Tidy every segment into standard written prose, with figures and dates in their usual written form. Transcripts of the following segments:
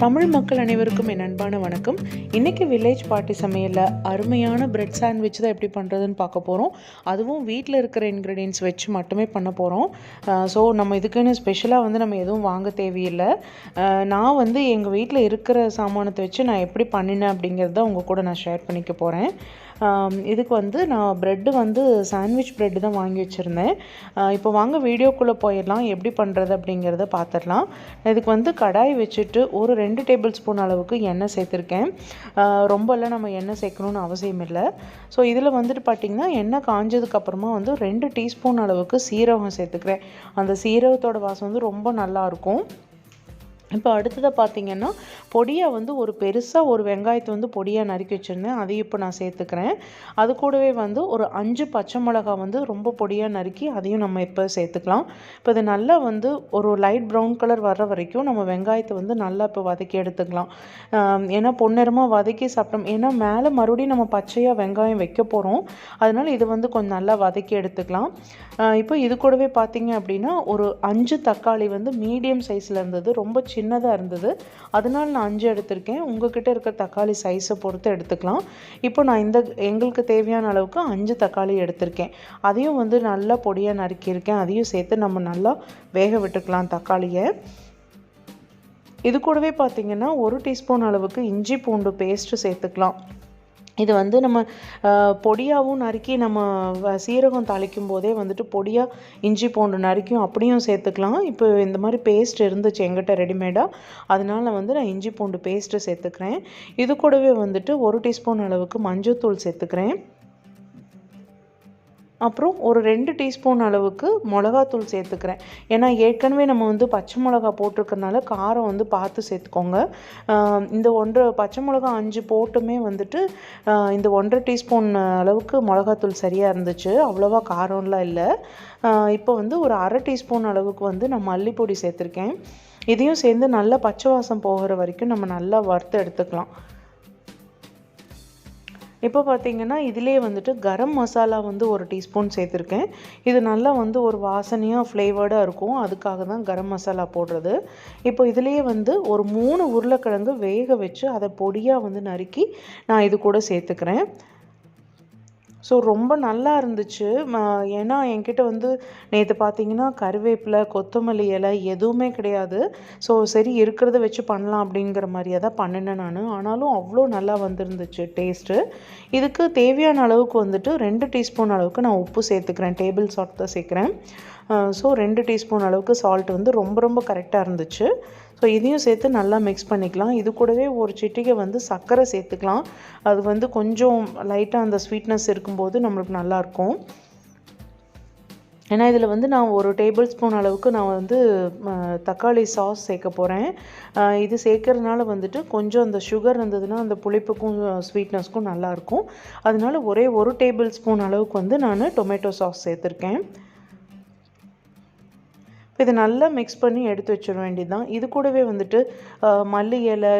தமிழ் மக்கள் அனைவருக்கும் என் அன்பான வணக்கம். இன்றைக்கி வில்லேஜ் பார்ட்டி சமையலில் அருமையான பிரெட் சாண்ட்விச் தான் எப்படி பண்ணுறதுன்னு பார்க்க போகிறோம். அதுவும் வீட்டில் இருக்கிற இன்க்ரீடியன்ஸ் வச்சு மட்டுமே பண்ண போகிறோம். ஸோ நம்ம இதுக்குன்னு ஸ்பெஷலாக நம்ம எதுவும் வாங்க தேவையில்லை. நான் எங்கள் வீட்டில் இருக்கிற சாமானத்தை வச்சு நான் எப்படி பண்ணினேன் அப்படிங்கிறத உங்கள் கூட நான் ஷேர் பண்ணிக்க போகிறேன். இதுக்கு நான் ப்ரெட்டு சாண்ட்விச் ப்ரெட்டு தான் வாங்கி வச்சுருந்தேன். இப்போ வாங்க வீடியோக்குள்ளே போயிடலாம். எப்படி பண்ணுறது அப்படிங்கிறத பார்த்துடலாம். இதுக்கு கடாய் வச்சுட்டு ஒரு 2 டேபிள் ஸ்பூன் அளவுக்கு எண்ணெய் சேர்த்துருக்கேன். ரொம்பலாம் நம்ம எண்ணெய் சேர்க்கணுன்னு அவசியம் இல்லை. ஸோ இதில் பார்த்திங்கன்னா எண்ணெய் காஞ்சதுக்கப்புறமா 2 டீஸ்பூன் அளவுக்கு சீரகம் சேர்த்துக்கிறேன். அந்த சீரகத்தோட வாசம் ரொம்ப நல்லாயிருக்கும். இப்போ அடுத்ததாக பார்த்திங்கன்னா பொடியாக ஒரு பெருசாக ஒரு வெங்காயத்தை பொடியாக நறுக்கி வச்சுருந்தேன். அதையும் இப்போ நான் சேர்த்துக்கிறேன். அது கூடவே ஒரு 5 பச்சை மிளகா ரொம்ப பொடியாக நறுக்கி அதையும் நம்ம இப்போ சேர்த்துக்கலாம். இப்போ இது நல்லா ஒரு லைட் ப்ரௌன் கலர் வர்ற வரைக்கும் நம்ம வெங்காயத்தை நல்லா இப்போ வதக்கி எடுத்துக்கலாம். ஏன்னா பொன்னிறமாக வதக்கி சாப்பிட்டோம். ஏன்னா மேலே மறுபடியும் நம்ம பச்சையாக வெங்காயம் வைக்க போகிறோம். அதனால் இது கொஞ்சம் நல்லா வதக்கி எடுத்துக்கலாம். இப்போ இது கூடவே பார்த்திங்க அப்படின்னா ஒரு 5 தக்காளி மீடியம் சைஸில் இருந்தது, ரொம்ப சின்னதாக இருந்தது. அதனால நான் 5 எடுத்திருக்கேன். உங்ககிட்ட இருக்கிற தக்காளி சைஸை பொறுத்து எடுத்துக்கலாம். இப்போ நான் எங்களுக்கு தேவையான அளவுக்கு 5 தக்காளி எடுத்திருக்கேன். அதையும் நல்லா பொடியாக நறுக்கியிருக்கேன். அதையும் சேர்த்து நம்ம நல்லா வேக விட்டுக்கலாம் தக்காளியை. இது கூடவே பார்த்திங்கன்னா 1 டீஸ்பூன் அளவுக்கு இஞ்சி பூண்டு பேஸ்ட்டு சேர்த்துக்கலாம். இது நம்ம பொடியாகவும் நறுக்கி நம்ம சீரகம் தாளிக்கும் போதே பொடியாக இஞ்சி பூண்டு நறுக்கியும் அப்படியும் சேர்த்துக்கலாம். இப்போ இந்த மாதிரி பேஸ்ட் இருந்துச்சு எங்கிட்ட ரெடிமேடாக, அதனால நான் இஞ்சி பூண்டு பேஸ்ட்டு சேர்த்துக்கிறேன். இது கூடவே 1 டீஸ்பூன் அளவுக்கு மஞ்சள்தூள் சேர்த்துக்கிறேன். அப்புறம் ஒரு 2 டீஸ்பூன் அளவுக்கு மிளகாத்தூள் சேர்த்துக்கிறேன். ஏன்னா ஏற்கனவே நம்ம பச்சை மிளகா போட்டிருக்கறனால காரம் பார்த்து சேர்த்துக்கோங்க. இந்த 1 பச்சை மிளகா 5 போட்டுமே இந்த 1.5 டீஸ்பூன் அளவுக்கு மிளகாத்தூள் சரியாக இருந்துச்சு. அவ்வளோவா காரம்லாம் இல்லை. இப்போ ஒரு 1/2 டீஸ்பூன் அளவுக்கு நான் மல்லிப்பொடி சேர்த்துருக்கேன். இதையும் சேர்ந்து நல்லா பச்சை வாசம் போகிற வரைக்கும் நம்ம நல்லா வறுத்து எடுத்துக்கலாம். இப்போ பார்த்திங்கன்னா இதிலே கரம் மசாலா 1 டீஸ்பூன் சேர்த்துருக்கேன். இது நல்லா ஒரு வாசனையாக ஃப்ளேவர்டாக இருக்கும். அதுக்காக தான் கரம் மசாலா போடுறது. இப்போ இதிலேயே ஒரு 3 உருளைக்கிழங்கு வேக வச்சு அதை பொடியாக நறுக்கி நான் இது கூட சேர்த்துக்கிறேன். ஸோ ரொம்ப நல்லா இருந்துச்சு. ஏன்னா என்கிட்ட நேற்று பார்த்திங்கன்னா கருவேப்பிலை, கொத்தமல்லி இலை எதுவுமே கிடையாது. ஸோ சரி இருக்கிறத வச்சு பண்ணலாம் அப்படிங்கிற மாதிரியே தான் பண்ணினேன் நான். ஆனாலும் அவ்வளோ நல்லா வந்துருந்துச்சு டேஸ்ட்டு. இதுக்கு தேவையான அளவுக்கு 2 டீஸ்பூன் அளவுக்கு நான் உப்பு சேர்த்துக்கிறேன். டேபிள் சால்ட் தான் சேர்க்குறேன். ஸோ 2 டீஸ்பூன் அளவுக்கு சால்ட் ரொம்ப ரொம்ப கரெக்டாக இருந்துச்சு. ஸோ இதையும் சேர்த்து நல்லா மிக்ஸ் பண்ணிக்கலாம். இது கூடவே ஒரு சிட்டிகை சர்க்கரை சேர்த்துக்கலாம். அது கொஞ்சம் லைட்டாக அந்த ஸ்வீட்னஸ் இருக்கும்போது நம்மளுக்கு நல்லாயிருக்கும். ஏன்னா இதில் நான் ஒரு டேபிள் ஸ்பூன் அளவுக்கு நான் தக்காளி சாஸ் சேர்க்க போகிறேன். இது சேர்க்கறதுனால கொஞ்சம் அந்த சுகர் இருந்ததுன்னா அந்த புளிப்புக்கும் ஸ்வீட்னஸ்க்கும் நல்லாயிருக்கும். அதனால ஒரே ஒரு டேபிள் ஸ்பூன் அளவுக்கு நான் டொமேட்டோ சாஸ் சேர்த்துருக்கேன். இதை நல்லா மிக்ஸ் பண்ணி எடுத்து வச்சிட வேண்டியது தான். இது கூடவே மல்லி இலை,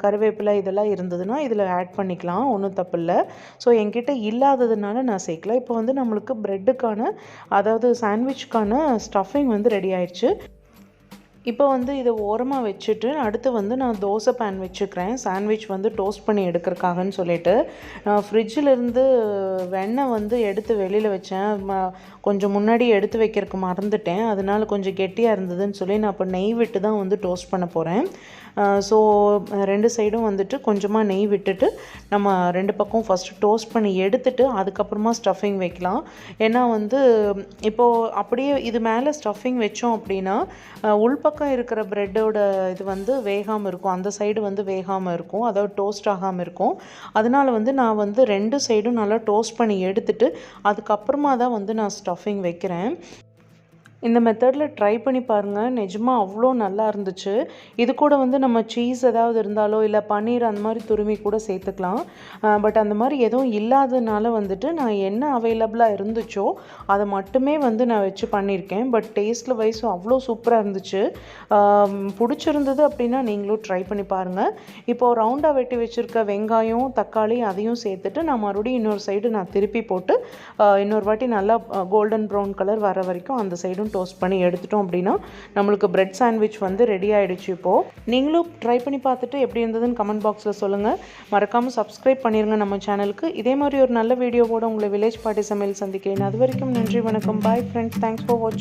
கருவேப்பிலை இதெல்லாம் இருந்ததுன்னா இதில் ஆட் பண்ணிக்கலாம், ஒன்றும் தப்பில்லை. ஸோ என்கிட்ட இல்லாததுனால நான் சேர்க்கல. இப்போ நம்மளுக்கு ப்ரெட்டுக்கான அதாவது சாண்ட்விச்சுக்கான ஸ்டஃபிங் ரெடி ஆயிடுச்சு. இப்போ இதை ஓரமாக வச்சுட்டு அடுத்து நான் தோசை பேன் வச்சுக்கிறேன். சாண்ட்விச் டோஸ்ட் பண்ணி எடுக்கிறக்காகன்னு சொல்லிட்டு நான் ஃப்ரிட்ஜிலேருந்து வெண்ணெய் எடுத்து வெளியில் வச்சேன். கொஞ்சம் முன்னாடி எடுத்து வைக்கிறதுக்கு மறந்துட்டேன். அதனால கொஞ்சம் கெட்டியாக இருந்ததுன்னு சொல்லி நான் இப்போ நெய் விட்டு தான் டோஸ்ட் பண்ண போகிறேன். ஸோ 2 சைடும் கொஞ்சமாக நெய் விட்டுட்டு நம்ம 2 பக்கம் ஃபஸ்ட்டு டோஸ்ட் பண்ணி எடுத்துட்டு அதுக்கப்புறமா ஸ்டஃபிங் வைக்கலாம். ஏன்னா இப்போது அப்படியே இது மேலே ஸ்டஃபிங் வச்சோம் அப்படின்னா உள்பக்கம் இருக்கிற ப்ரெட்டோட இது வேகாமல் இருக்கும். அந்த சைடு வேகாமல் இருக்கும், அதாவது டோஸ்ட் ஆகாமல் இருக்கும். அதனால் நான் 2 சைடும் நல்லா டோஸ்ட் பண்ணி எடுத்துட்டு அதுக்கப்புறமா தான் நான் ஸ்டஃபிங் வைக்கிறேன். இந்த மெத்தடில் ட்ரை பண்ணி பாருங்கள். நிஜமாக அவ்வளோ நல்லா இருந்துச்சு. இது கூட நம்ம சீஸ் ஏதாவது இருந்தாலோ இல்லை பன்னீர் அந்த மாதிரி துருமி கூட சேர்த்துக்கலாம். பட் அந்த மாதிரி எதுவும் இல்லாததுனால நான் என்ன அவைலபிளாக இருந்துச்சோ அதை மட்டுமே நான் வச்சு பண்ணியிருக்கேன். பட் டேஸ்ட்டில் வைஸும் அவ்வளோ சூப்பராக இருந்துச்சு. பிடிச்சிருந்தது அப்படின்னா நீங்களும் ட்ரை பண்ணி பாருங்கள். இப்போது ரவுண்டாக வெட்டி வச்சுருக்க வெங்காயம், தக்காளி அதையும் சேர்த்துட்டு நான் மறுபடியும் இன்னொரு சைடு நான் திருப்பி போட்டு இன்னொரு வாட்டி நல்லா கோல்டன் ப்ரௌன் கலர் வர வரைக்கும் அந்த சைடும் டோஸ்ட் பண்ணி எடுத்துட்டோம் அப்படின்னா நம்மளுக்கு பிரெட் சாண்ட்விச் வந்து ரெடி ஆகிடுச்சு. இப்போது நீங்களும் ட்ரை பண்ணி பார்த்துட்டு எப்படி இருந்ததுன்னு கமெண்ட் பாக்ஸில் சொல்லுங்கள். மறக்காமல் சப்ஸ்கிரைப் பண்ணிடுங்க நம்ம சேனலுக்கு. இதே மாதிரி ஒரு நல்ல வீடியோவோட உங்களை வில்லேஜ் பார்ட்டி சமையல் சந்திக்கிறேன். அது வரைக்கும் நன்றி, வணக்கம், பாய் ஃப்ரெண்ட்ஸ், தேங்க்ஸ் ஃபார் வாட்சிங்.